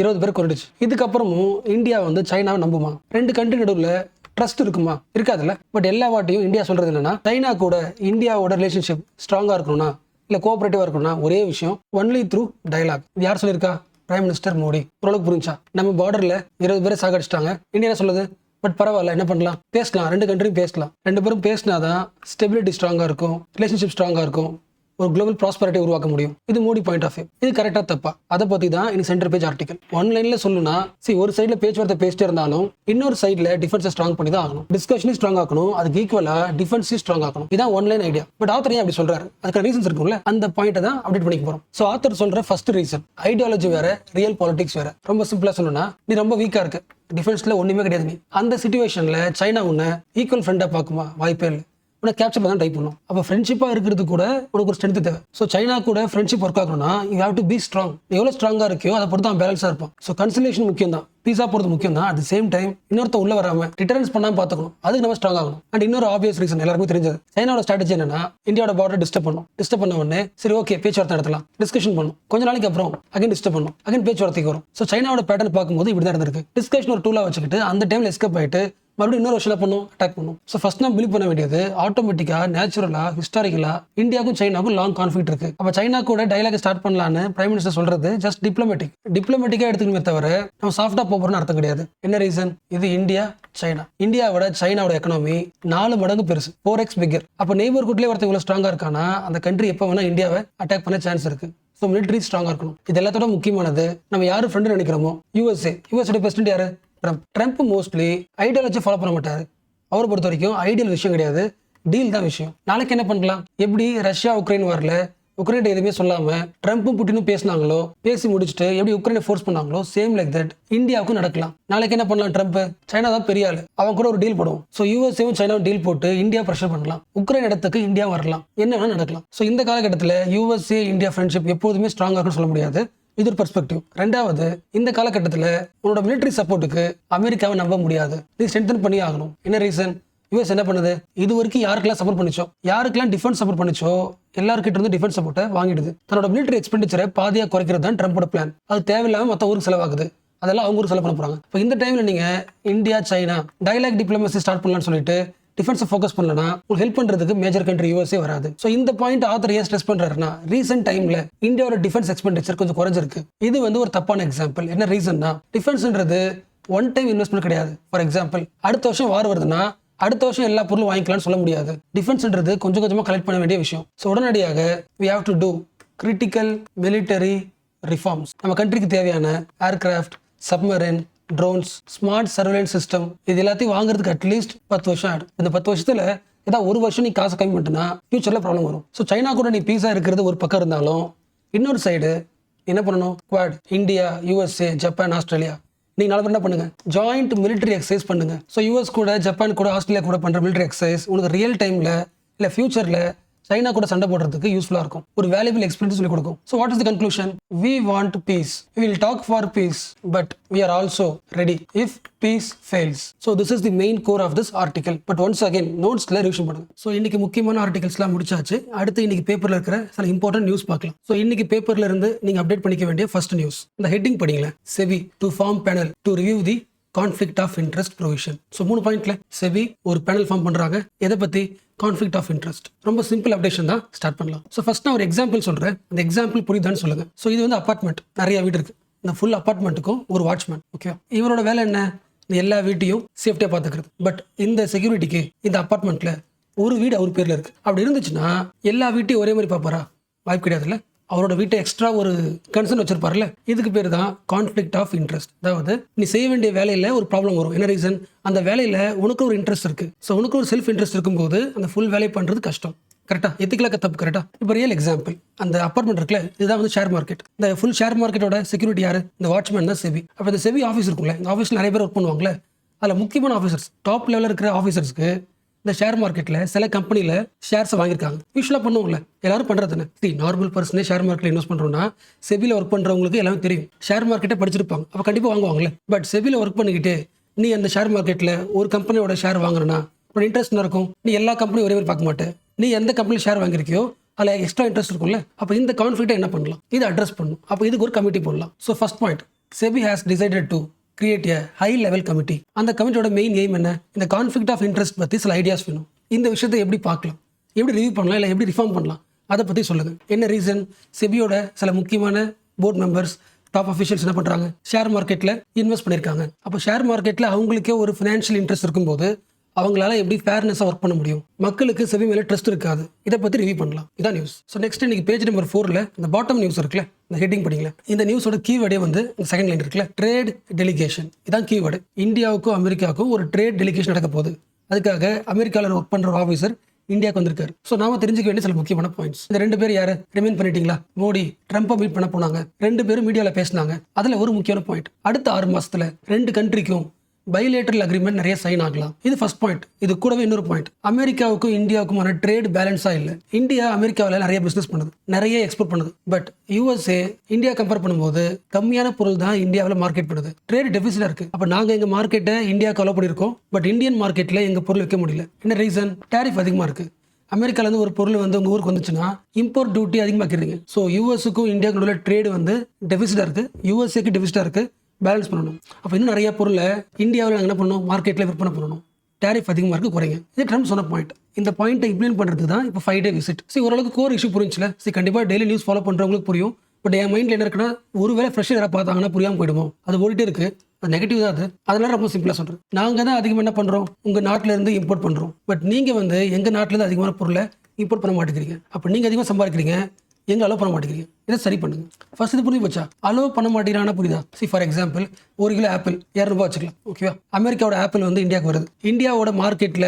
Speaker 1: 20 பேர் கொண்டுச்சு. இதுக்கப்புறமும் இந்தியா வந்து சைனாவை நம்புமா? 2 கண்ட்ரி நடுவில் ட்ரஸ்ட் இருக்குமா? இருக்காதுல்ல. பட் எல்லா வாட்டியும் இந்தியா சொல்றது என்னன்னா, சைனா கூட இந்தியாவோட ரிலேஷன்ஷிப் ஸ்ட்ராங்கா இருக்கணும்னா, இல்ல கோஆபரேட்டிவா இருக்கணும்னா ஒரே விஷயம், ஒன்லி த்ரூ டயலாக். இது யார் சொல்லியிருக்கா? Prime minister Modi. ஓரளவுக்கு புரிஞ்சா? நம்ம பார்டர்ல 20 பேரை சாகடிச்சிட்டாங்க. இந்தியா என்ன சொல்லுது? பட் பரவாயில்ல, என்ன பண்ணலாம்? பேசலாம், 2 கண்ட்ரியும் பேசலாம். 2 பேரும் பேசினாதான் ஸ்டெபிலிட்டி ஸ்ட்ராங்கா இருக்கும், ரிலேஷன்ஷிப் ஸ்ட்ராங்கா இருக்கும், ஒரு குளோபல் ப்ராஸ்பரிட்டி உருவாக்க முடியும். இது மோடி பாயிண்ட் ஆஃப் வியூ. இது கரெக்டா தப்பா? அதை பத்தி தான் இனி சென்டர் பேஜ் ஆர்டிகல். ஒன்லைன்ல சொல்லுனா, ஒரு சைட்ல பேச்சுவார்த்தை பேசிட்டே இருந்தாலும் இன்னொரு சைட்ல டிஃபென்ஸை ஸ்ட்ராங் பண்ணி தான் ஆகணும். டிஸ்கஷனையும் ஸ்ட்ராங் ஆக்கணும், அதுக்கு ஈக்குவலா டிஃபென்ஸையும் ஸ்ட்ராங் ஆக்கணும். இதான் ஒன்லைன் ஐடியா. பட் ஆத்தர் ஏன் அப்படி சொல்றாரு? அதுக்கு ரீசன்ஸ் இருக்கும்ல, அந்த பாயிண்ட்டை தான் அப்டேட் பண்ணிக்க போறோம். ஸோ ஆத்தர் சொல்ற ஃபர்ஸ்ட் ரீசன், ஐடியாலஜி வேற, ரியல் பாலிடிக்ஸ் வேற. ரொம்ப சிம்பிளா சொல்லணும்னா, நீ ரொம்ப வீக்கா இருக்கு, டிஃபென்ஸ்ல ஒண்ணுமே கிடையாது. நீ அந்த சிச்சுவேஷன்ல சைனா உன்னை ஈக்குவல் ஃப்ரெண்டா பார்க்குமா? வாய்ப்பே இல்லை. உனக்கு கேப்சர் பண்ண தான் ட்ரை பண்ணும். அப்போ ஃப்ரெண்ட்ஷிப்பாக இருக்கிறது கூட உனக்கு ஒரு ஸ்ட்ரென்த் தேவை. ஸோ சைனா கூட ஃப்ரெண்ட்ஷிப் ஒர்க் ஆகணும்னா you have to be strong. நீ எவ்வளோ ஸ்ட்ராங்காக இருக்கியோ அதை பொறுத்து தான் பேலன்ஸாக இருப்பான். ஸோ கன்சிலேஷன் முக்கியம் தான், பீஸா போகிறது முக்கியம் தான். அட் த சேம் டைம் இன்னொருத்த உள்ள வராமல் ரிட்டர்ன்ஸ் பண்ணாமல் பார்த்துக்கணும். அதுக்கு நம்ம ஸ்ட்ராங் ஆகணும். அண்ட் இன்னொரு ஆப்வியஸ் ரீசன் எல்லாருக்கும் தெரிஞ்சது, சைனாவோட ஸ்ட்ராட்டஜி என்னன்னா, இந்தியாவோட பார்டர் டிஸ்டர்ப் பண்ண உடனே சரி ஓகே பேச்சுவார்த்தை நடத்தலாம், டிஸ்கஷன் பண்ணும். கொஞ்ச நாளைக்கு அப்புறம் அகைன் டிஸ்டர்ப் பண்ணும், அகைன் பேச்சுவார்த்தைக்கு வரும். ஸோ சைனாவோட பேட்டர்ன் பார்க்கும்போது இப்படி தான் இருந்திருக்கு. டிஸ்கஷன் ஒரு டூலாக வச்சுக்கிட்டு அந்த டைம்ல எஸ்கேப் ஆயிட்டு மறுபடியும் இன்னொரு வருஷம் பண்ணும், அட்டாக் பண்ணும். ஸோ ஃபர்ஸ்ட் நம்ம பிலீவ் பண்ண வேண்டியது, ஆட்டோமேட்டிக்கா நேச்சுரலா ஹிஸ்டாரிக்கலா இந்தியாவுக்கும் சைனாவுக்கும் லாங் கான்ஃபிளிக்ட் இருக்கு. அப்போ சைனா கூட டைலாக் ஸ்டார்ட் பண்ணலான்னு பிரைம் மினிஸ்டர் சொல்றது ஜஸ்ட் டிப்ளமேட்டிக்கா எடுத்துக்கணுமே தவிர நம்ம சாஃப்டா போறோம்னு அர்த்தம் கிடையாது. என்ன ரீசன்? இது இந்தியா சைனா. இந்தியாவோட சைனாவோட எக்கனாமி 4 மடங்கு பெருசு, 4x பிகர். அப்போ நெய்பர்ஹுட்லேயே ஒருத்தர் இவ்வளவு ஸ்ட்ராங்கா இருக்கானா, அந்த கண்ட்ரி எப்போ வேணா இந்தியாவை அட்டாக் பண்ண சான்ஸ் இருக்கு. ஸோ மிலிட்டரி ஸ்ட்ராங்கா இருக்கணும். இது எல்லாத்தோட முக்கியமானது, நம்ம யாரு ஃப்ரெண்டு நினைக்கிறோமோ, யூஎஸ்ஏ பிரசிடென்ட் யாரு? ட்ரம்ப் மோஸ்ட்லி ஐடியாலஜி ஃபாலோ பண்ண மாட்டாரு. அவரை பொறுத்த வரைக்கும் ஐடியல் விஷயம் கிடையாது, டீல் தான் விஷயம். நாளைக்கு என்ன பண்ணலாம்? எப்படி ரஷ்யா உக்ரைன் வரல, உக்ரைன் எதுவுமே சொல்லாம ட்ரம்ப்பும் புட்டினும் பேசினாங்களோ, பேசி முடிச்சுட்டு எப்படி உக்ரைனை ஃபோர்ஸ் பண்ணாங்களோ, சேம் லைக் தட் இந்தியாவுக்கும் நடக்கலாம். நாளைக்கு என்ன பண்ணலாம்? ட்ரம்ப், சைனா தான் பெரிய ஆளு, அவங்க கூட ஒரு டீல் போடுவோம். ஸோ யூஎஸ்ஏவும் சைனாவும் டீல் போட்டு இந்தியா ப்ரெஷர் பண்ணலாம், உக்ரைன் இடத்துக்கு இந்தியா வரலாம், என்ன வேணா நடக்கலாம். ஸோ இந்த காலகட்டத்தில் யூஎஸ்ஏ இந்தியா ஃப்ரெண்ட்ஷிப் எப்போதுமே ஸ்ட்ராங்காக இருக்குன்னு சொல்ல முடியாது. இது ஒரு பெர்ஸ்பெக்டிவ். ரெண்டாவது, இந்த காலகட்டத்தில் உன்னோட மிலிட்டரி சப்போர்ட்டுக்கு அமெரிக்காவை நம்ப முடியாது, நீ ஸ்ட்ரென்தன் பண்ணி ஆகணும். என்ன ரீசன்? யூஎஸ் என்ன பண்ணுது? இது வரைக்கும் யாருக்கெல்லாம் சப்போர்ட் பண்ணிச்சோ, யாருக்கெல்லாம் டிஃபென்ஸ் சப்போர்ட் பண்ணிச்சோ, எல்லாருக்கிட்ட இருந்து டிஃபென்ஸ் சப்போர்ட்டை வாங்கிடுது. தன்னோட மிலிட்டரி எக்ஸ்பெண்டிச்சரை பாதியாக குறைக்கிறது தான் ட்ரம்போட பிளான். அது தேவையில்லாமல் மற்ற ஊருக்கு செலவாகுது, அதெல்லாம் அவங்க ஊருக்கு செலவு பண்ண போறாங்க. இப்போ இந்த டைம்ல நீங்க India China dialogue diplomacy start பண்ணலாம்னு சொல்லிட்டு டிஃபென்ஸை ஃபோக்கஸ் பண்ணலனா உங்களுக்கு ஹெல்ப் பண்ணுறதுக்கு மேஜர் கண்ட்ரி யூஎஸ்ஏ வராது. ஸோ இந்த பாயிண்ட் ஆத்தர் ஏன் ஸ்ட்ரெஸ் பண்ணுறாருன்னா ரீசென்ட் டைமில் இந்தியாவோட டிஃபென்ஸ் எக்ஸ்பெண்டிச்சர் கொஞ்சம் குறைஞ்சிருக்கு. இது வந்து ஒரு தப்பான எக்ஸாம்பிள். என்ன ரீசன்னா டிஃபென்ஸ்ன்றது ஒன் டைம் இன்வெஸ்ட்மெண்ட் கிடையாது. ஃபார் எக்ஸாம்பிள் அடுத்த வருஷம் வார் வருதுன்னா அடுத்த வருஷம் எல்லா பொருளும் வாங்கிக்கலாம்னு சொல்ல முடியாது. டிஃபென்ஸ்ன்றது கொஞ்சம் கொஞ்சமாக கலெக்ட் பண்ண வேண்டிய விஷயம். ஸோ உடனடியாக we have to do critical military reforms. நம்ம கண்ட்ரிக்கு தேவையான aircraft, submarine, drones, smart surveillance system இது எல்லாத்தையும் வாங்குறதுக்கு அட்லீஸ்ட் 10 வருஷம் ஆகும். இந்த 10 வருஷத்துல ஏதாவது ஒரு வருஷம் நீ காசு கம்மி பண்ணிட்டுனா ஃபியூச்சர்ல ப்ராப்ளம் வரும். ஸோ சைனா கூட நீ பீஸா இருக்கிறது ஒரு பக்கம் இருந்தாலும் இன்னொரு சைடு என்ன பண்ணணும்? Quad, India, USA, Japan, Australia நீங்க நாலு பேர் என்ன பண்ணுங்க? ஜாயிண்ட் மிலிட்டரி எக்ஸசைஸ் பண்ணுங்க. ஸோ யூஎஸ் கூட, ஜப்பான் கூட, ஆஸ்திரேலியா கூட பண்ற மிலிட்டரி எக்ஸசைஸ் உனக்கு ரியல் டைம்ல இல்ல ஃபியூச்சர்ல சைனா கூட சண்டை போடுறதுக்கு யூஸ்ஃபுல்லா இருக்கும். ஒரு வேல்யூபிள் எக்ஸ்பீரியன்ஸ் சொல்லி கொடுக்கும். So what is the conclusion? We want peace. We will talk for peace, but we are also ready if peace fails. So this is the main core of this article. But once again, notesல ரிவிஷன் பண்ணுங்க. ஸோ இன்னைக்கு முக்கியமான ஆர்டிகல்ஸ்லாம் முடிச்சாச்சு. அடுத்து இன்னைக்கு பேப்பர்ல இருக்கிற சில இம்பார்ட்டன்ட் நியூஸ் பார்க்கலாம். ஸோ இன்னைக்கு பேப்பர்ல இருந்து நீங்க அப்டேட் பண்ணிக்க வேண்டிய ஃபர்ஸ்ட் நியூஸ் இந்த ஹெட்டிங் படிங்களேன். SEBI to form panel to review the conflict of interest provision. So 3 பாயிண்ட்ல செபி ஒரு பேனல் ஃபார்ம் பண்றாங்க. எதை பத்தி? Conflict of interest. ரொம்ப சிம்பிள் அப்டேஷன் தான், ஸ்டார்ட் பண்ணலாம். ஸோ ஃபர்ஸ்ட் நான் ஒரு எக்ஸாம்பிள் சொல்றேன். அந்த எக்ஸாம்பிள் புரியுதான்னு சொல்லுங்க. ஸோ இது வந்து அபார்ட்மெண்ட், நிறைய வீடு இருக்கு. இந்த ஃபுல் அபார்ட்மெண்ட்டுக்கும் ஒரு வாட்ச்மேன். ஓகே, இவரோட வேலை என்ன? எல்லா வீட்டையும் சேஃப்டியா பாத்துக்கிறது. பட் இந்த செக்யூரிட்டிக்கு இந்த அபார்ட்மெண்ட்ல ஒரு வீடு அவர் பேர்ல இருக்கு. அப்படி இருந்துச்சுன்னா எல்லா வீட்டையும் ஒரே மாதிரி பாப்பாரா? வாய்ப்பு கிடையாதுல்ல. அவரோட வீட்டை எக்ஸ்ட்ரா ஒரு கன்சர்ன் வச்சிருப்பார்ல. இதுக்கு பேர் தான் கான்ஃப்ளிக்ட் ஆஃப் இன்ட்ரெஸ்ட். அதாவது நீ செய்ய வேண்டிய வேலையில ஒரு ப்ராப்ளம் வரும். என்ன ரீசன்? அந்த வேலையில உனக்கு ஒரு இன்ட்ரெஸ்ட் இருக்கு. ஸோ உனக்கு ஒரு செல்ஃப் இன்ட்ரெஸ்ட் இருக்கும்போது அந்த ஃபுல் வேலை பண்றது கஷ்டம். கரெக்டா? எத்திக்கலாக்க தப்பு. கரெக்டா? இப்போ ரியல் எக்ஸாம்பிள் அந்த அப்பார்ட்மெண்ட் இருக்குல்ல, இதுதான் வந்து ஷேர் மார்க்கெட். இந்த ஃபுல் ஷேர் மார்க்கெட்டோட செக்யூரிட்டி யாரு? இந்த வாட்ச்மேன் தான் செபி. அப்போ இந்த செபி ஆஃபீஸ் இருக்குல்ல, இந்த ஆஃபீஸ்ல நிறைய பேர் ஒர்க் பண்ணுவாங்களே, அதில் முக்கியமான ஆஃபீஸர்ஸ், டாப் லெவலில் இருக்கிற ஆஃபீஸர்ஸ்க்கு இந்த ஷேர் மார்க்கெட்ல சில கம்பெனில ஷேர்ஸ் வாங்கியிருக்காங்க. யூஸ்வலா பண்ணுவோம்ல, எல்லாரும் பண்றது. நார்மல் பர்சனே ஷேர் மார்க்கெட்ல இன்வெஸ்ட் பண்றோம்னா செபில ஒர்க் பண்றவங்களுக்கு எல்லாமே தெரியும். ஷேர் மார்க்கெட்டை படிச்சிருப்பாங்க, அப்ப கண்டிப்பா வாங்குவாங்களே. பட் செபில ஒர்க் பண்ணிக்கிட்டு நீ அந்த ஷேர் மார்க்கெட்ல ஒரு கம்பெனியோட ஷேர் வாங்குறனா ஒரு இன்ட்ரெஸ்ட் இருக்கும். நீ எல்லா கம்பெனியும் ஒரே மாதிரி பார்க்க மாட்டேன். நீ எந்த கம்பெனியில் ஷேர் வாங்கிருக்கியோ அதில் எக்ஸ்ட்ரா இன்ட்ரெஸ்ட் இருக்கும்ல. அப்போ இந்த கான்ஃப்ளிக்ட்டை என்ன பண்ணலாம்? இதை அட்ரஸ் பண்ணும். அப்போ இதுக்கு ஒரு கமிட்டி போடலாம். So first point, SEBI has decided to create a high level committee. அந்த கமிட்டியோட மெயின் எய்ம் என்ன? இந்த கான்ஃப்ளிக்ட் ஆஃப் இன்ட்ரெஸ்ட் பற்றி சில ஐடியாஸ் வேணும். இந்த விஷயத்தை எப்படி பார்க்கலாம், எப்படி ரிவ்யூ பண்ணலாம், இல்லை எப்படி ரிஃபார்ம் பண்ணலாம், அதை பற்றி சொல்லுங்க. என்ன ரீசன்? செபியோட சில முக்கியமான போர்ட் மெம்பர்ஸ், டாப் அஃபிஷியல்ஸ் என்ன பண்ணுறாங்க? ஷேர் மார்க்கெட்டில் இன்வெஸ்ட் பண்ணியிருக்காங்க. அப்போ ஷேர் மார்க்கெட்டில் அவங்களுக்கே ஒரு ஃபினான்ஷியல் இன்ட்ரெஸ்ட் இருக்கும்போது அவங்களால எப்படி ஃபேர்னஸாக ஒர்க் பண்ண முடியும்? மக்களுக்கு செபி மேலே ட்ரஸ்ட் இருக்காது. இதை பற்றி ரிவ்யூ பண்ணலாம். இதான் நியூஸ். ஸோ நெக்ஸ்ட் இன்னைக்கு பேஜ் நம்பர் 4ல் இந்த பாட்டம் நியூஸ் இருக்குல்ல, இந்த ஹெட்டிங் படிக்கல. இந்த நியூஸோட கீவேர்டே வந்து செகண்ட் லைன் இருக்குல்ல, ட்ரேட் டெலிகேஷன். இதான் கீவேர்டு. இந்தியாவுக்கும் அமெரிக்காவுக்கும் ஒரு ட்ரேட் டெலிகேஷன் நடக்க போகுது. அதுக்காக அமெரிக்காவில் ஒர்க் பண்ணுற ஒரு ஆஃபீஸர் இந்தியாவுக்கு வந்திருக்காரு. ஸோ நாம தெரிஞ்சுக்க வேண்டிய சில முக்கியமான பாயிண்ட்ஸ். இந்த 2 பேர் யாரு? ரிமைன் பண்ணிட்டீங்களா? மோடி ட்ரம்ப்பை மீட் பண்ண போனாங்க. 2 பேரும் மீடியாவில் பேசினாங்க. அதில் ஒரு முக்கியமான பாயிண்ட், அடுத்த 6 மாசத்துல 2 கண்ட்ரிக்கும் பைலேட்டரல் அக்ரிமெண்ட் நிறைய சைன் ஆகலாம். இது ஃபர்ஸ்ட் பாயிண்ட். இது கூடவே இன்னொரு பாயிண்ட், அமெரிக்காவுக்கும் இந்தியாவுக்குமான ட்ரேட் பேலன்ஸா இல்ல. இந்தியா அமெரிக்காவில் நிறைய பிசினஸ் பண்ணுது, நிறைய எக்ஸ்போர்ட் பண்ணுது. பட் யூஎஸ்ஏ இந்தியா கம்பேர் பண்ணும்போது கம்மியான பொருள் தான் இந்தியாவில் மார்க்கெட் பண்ணுது. ட்ரேட் டெபிசிட்டா இருக்கு. அப்ப நாங்க எங்க மார்க்கெட்டை இந்தியாவுக்கு அலோ பண்ணிருக்கோம். பட் இந்தியன் மார்க்கெட்ல எங்க பொருள் விற்க முடியல. என்ன ரீசன்? டாரிஃப் அதிகமா இருக்கு. அமெரிக்கால இருந்து ஒரு பொருள் வந்து உங்க ஊருக்கு வந்துச்சுன்னா இம்போர்ட் டியூட்டி அதிகமாக்கிறீங்க. ஸோ யூஎஸ்க்கும் இந்தியாவுக்கு உள்ள ட்ரேட் வந்து டெபிசிட்டா இருக்கு, யூஎஸ்ஏக்கு டெபிசிட்டா இருக்கு. பேலன்ஸ் பண்ணணும். அப்போ இன்னும் நிறைய பொருளை இந்தியாவில் நாங்கள் என்ன பண்ணணும்? மார்க்கெட்டில் விற்பனை பண்ணணும். டாரிஃப் அதிகமாக இருக்கு, குறைங்க. இது ட்ரம்ப் சொன்ன பாயிண்ட். இந்த பாயிண்ட்டை இம்ப்ளிமெண்ட் பண்ணுறது தான் இப்போ 5 டே விசிட். ஓரளவுக்கு கோர் இஷ்யூ புரிஞ்சுல. கண்டிப்பாக டெய்லி நியூஸ் ஃபாலோ பண்ணுறவங்களுக்கு புரியும். பட் என் மைண்டில் என்ன இருக்குன்னா, ஒருவேளை ஃப்ரெஷ்ஷாக யாராவது பார்த்தாங்கன்னா புரியாமல் போயிடுமோ, அது ஓடிட்டே இருக்கு. அது நெகட்டிவ் தான். அது அதனால ரொம்ப சிம்பிளாக சொல்கிறேன். நாங்கள் தான் அதிகமாக என்ன பண்ணுறோம்? உங்கள் நாட்டில் இருந்து இம்போர்ட் பண்ணுறோம். பட் நீங்கள் வந்து எங்கள் நாட்டிலேருந்து அதிகமான பொருளை இம்போர்ட் பண்ண மாட்டேங்கிறீங்க. அப்போ நீங்கள் அதிகமாக சம்பாதிக்கிறீங்க, எங்க அலோ பண்ண மாட்டேங்கிறீங்க. இதை சரி பண்ணுங்க. ஃபர்ஸ்ட் இது புரிஞ்சு போச்சா? அலோ பண்ண மாட்டேங்கிறானா புரியுதா? ஃபார் எக்ஸாம்பிள் 1 கிலோ ஆப்பிள் 2 ரூபாய் வச்சுக்கலாம். ஓகேவா? அமெரிக்காவோட ஆப்பிள் வந்து இந்தியாவுக்கு வருது. இந்தியாவோட மார்க்கெட்டில்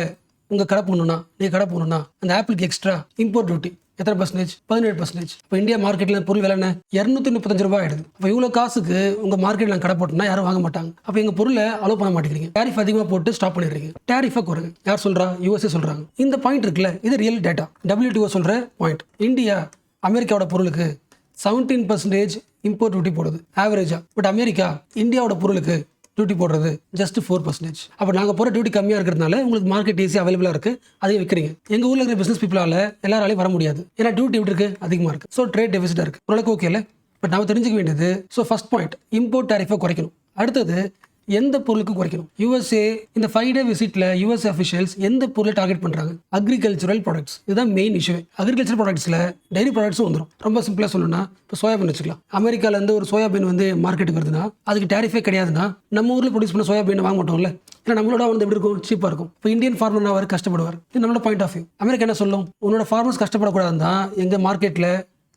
Speaker 1: உங்கள் கடை போகணுன்னா, நீங்கள் கடை போகணுன்னா அந்த ஆப்பிளுக்கு எக்ஸ்ட்ரா இம்போர்ட் டியூட்டி எத்தனை பர்சன்டேஜ்? 17%. இப்போ இந்தியா மார்க்கெட்டில் பொருள் விலை என்ன? 235 ரூபாய் ஆயிடுது. அப்போ இவ்வளோ காசுக்கு உங்கள் மார்க்கெட்டில் கடை போட்டோம்னா யாரும் வாங்க மாட்டாங்க. அப்போ எங்கள் பொருளை அலோ பண்ண மாட்டேங்கிறீங்க. டாரிஃப் அதிகமாக போட்டு ஸ்டாப் பண்ணிடுறீங்க. டாரிஃபை குறைங்க. யார் சொல்கிறா? யூஎஸ்ஏ சொல்கிறாங்க. இந்த பாயிண்ட் இருக்குல்ல, இது ரியல் டேட்டா. WTO சொல்கிற பாயிண்ட். இந்தியா அமெரிக்காவோட பொருளுக்கு 17% இம்போர்ட் டியூட்டி போடுது ஆவரேஜா. பட் அமெரிக்கா இந்தியாவோட பொருளுக்கு டியூட்டி போடுறது ஜஸ்ட் 4%. அப்போ நாங்கள் போகிற டியூட்டி கம்மியாக இருக்கிறதுனால உங்களுக்கு மார்க்கெட் ஈஸியாக அவைலபிளாக இருக்குது, அதையும் விற்கிறீங்க. எங்கள் ஊரில் இருக்கிற பிஸ்னஸ் பீப்புளால் எல்லாராலையும் வர முடியாது. ஏன்னா டியூட்டி எப்படி இருக்குது? அதிகமாக இருக்குது. ஸோ ட்ரேட் டெபிசிட்டாக இருக்குது. ஓரளவுக்கு ஓகே இல்லை? பட் நம்ம தெரிஞ்சுக்க வேண்டியது, ஸோ ஃபர்ஸ்ட் பாயிண்ட், இம்போர்ட் டாரிஃபை குறைக்கணும். அடுத்தது எந்த பொருளுக்கு குறைக்கணும்? யூஎஸ்ஏ இந்த 5 டே விசிட்ல யூஎஸ் அஃபிஷியல்ஸ் எந்த பொருளை டார்கெட் பண்றாங்க? Agricultural products. இதுதான் மெயின் இஷ்யூ. அக்ரிகல்ச்சர் ப்ராடக்ட்ஸ்ல டைரி ப்ராடக்ட்ஸும் வந்துடும். ரொம்ப சிம்பிளா சொல்லணும்னா இப்போ சோயாபீன் வச்சுக்கலாம். அமெரிக்கால இருந்து ஒரு சோயாபீன் வந்து மார்க்கெட்டுக்கு வருதுன்னா அதுக்கு டேரிஃபே கிடையாதுன்னா நம்ம ஊர்ல ப்ரொடியூஸ் பண்ண சோயாபீன் வாங்க மாட்டோம்ல. ஏன்னா நம்மளோட வந்து எப்படி இருக்கும்? சீப்பா இருக்கும். இப்போ இந்தியன் ஃபார்மர் அவர் கஷ்டப்படுவார். இது நம்மளோட பாயிண்ட் ஆஃப் வியூ. அமெரிக்கா என்ன சொல்லும்? உன்னோட ஃபார்மர்ஸ் கஷ்டப்படக்கூடாதுன்னு தான் எங்க மார்க்கெட்ல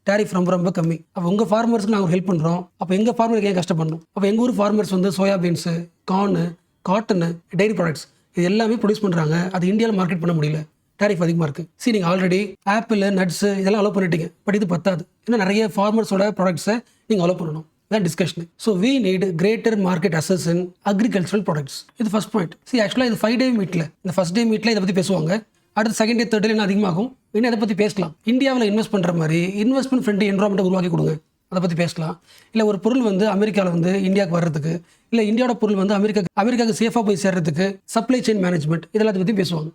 Speaker 1: டேரிஃப் ரொம்ப ரொம்ப கம்மி. அப்போ உங்கள் ஃபார்மர்ஸ்க்கு நாங்கள் ஹெல்ப் பண்ணுறோம். அப்போ எங்கள் ஃபார்மருக்கு ஏன் கஷ்டப்படணும்? அப்போ எங்கள் ஊர் ஃபார்மர்ஸ் வந்து சோயாபீன்ஸு, கார்னு, காட்டனு, டைரி ப்ராடக்ட்ஸ் இது எல்லாமே ப்ரொடியூஸ் பண்ணுறாங்க. அது இந்தியாவில் மார்க்கெட் பண்ண முடியல. டேரிஃப் அதிகமாக இருக்குது. சரி, நீங்கள் ஆல்ரெடி ஆப்பிள், நட்ஸு இதெல்லாம் அலோவ் பண்ணிட்டீங்க. பட் இது பத்தாது. இன்னும் நிறைய ஃபார்மர்ஸோட ப்ராடக்ட்ஸை நீங்கள் அலோவ் பண்ணணும். தான் discussion. So we need greater market access in agricultural products. இது ஃபர்ஸ்ட் பாயிண்ட். சரி, ஆக்சுவலாக இது 5 டே மீட்டில் இந்த ஃபர்ஸ்ட் டே மீட்டில் இதை பற்றி பேசுவாங்க. அடுத்து செகண்ட் டே தேர்ட் டே என்ன அதிகமாகும்? இன்னும் அதை பற்றி பேசலாம். இந்தியாவில் இன்வெஸ்ட் பண்ணுற மாதிரி இன்வெஸ்ட்மெண்ட் ஃப்ரெண்ட்லி என்வரான்மெண்ட்டை உருவாக்கி கொடுங்க. அதை பற்றி பேசலாம். இல்லை ஒரு பொருள் வந்து அமெரிக்காவில் வந்து இந்தியாவுக்கு வர்றதுக்கு, இல்லை இந்தியாவோட பொருள் வந்து அமெரிக்காவுக்கு சேஃபாக போய் சேர்றதுக்கு சப்ளை செயின் மேனேஜ்மெண்ட் இதெல்லாம் பற்றி பேசுவாங்க.